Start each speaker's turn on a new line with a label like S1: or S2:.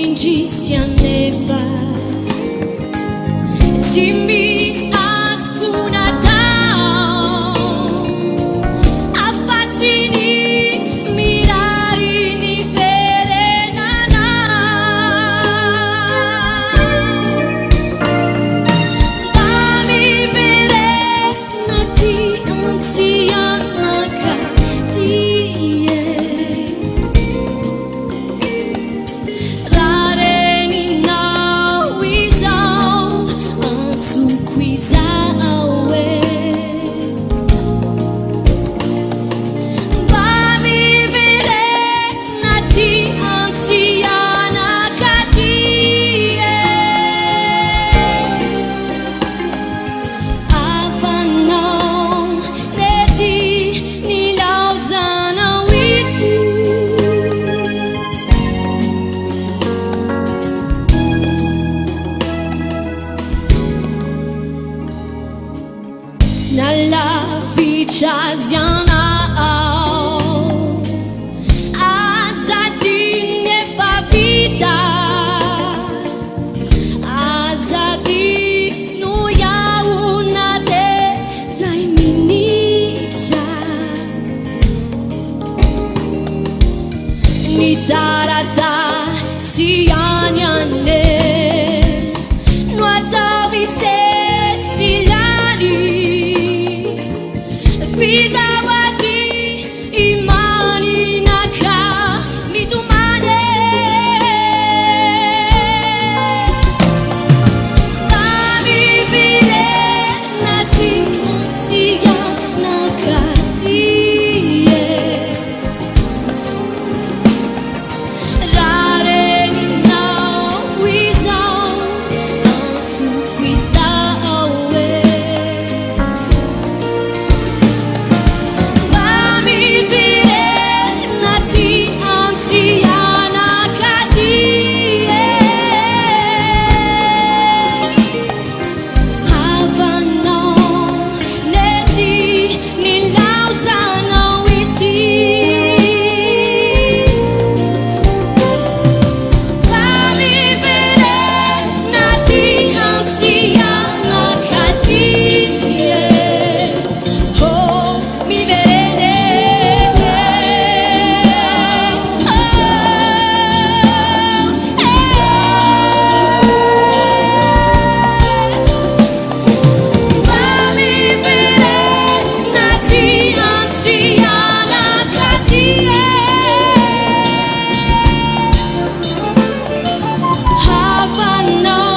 S1: 15 anni fa si mise a scunato a farsi mirare di verenana da mi verenati anziana cattie rare ni na wisau ansu quiza awe ba mi verenati anziana cattie avanno neti ni lausana witu nella viciasiana asadine fa vita asadi nuya una de jaiminica ni tarata sianyane nuatavi se silani Fizawati imani naka mitumane Bami vile nati siya nakatie Rare ni na wisau ansu quiza awe verenati anziana cattie avanno neti ni lausana witi Bami verenati anziana cattie oh mi verene Havana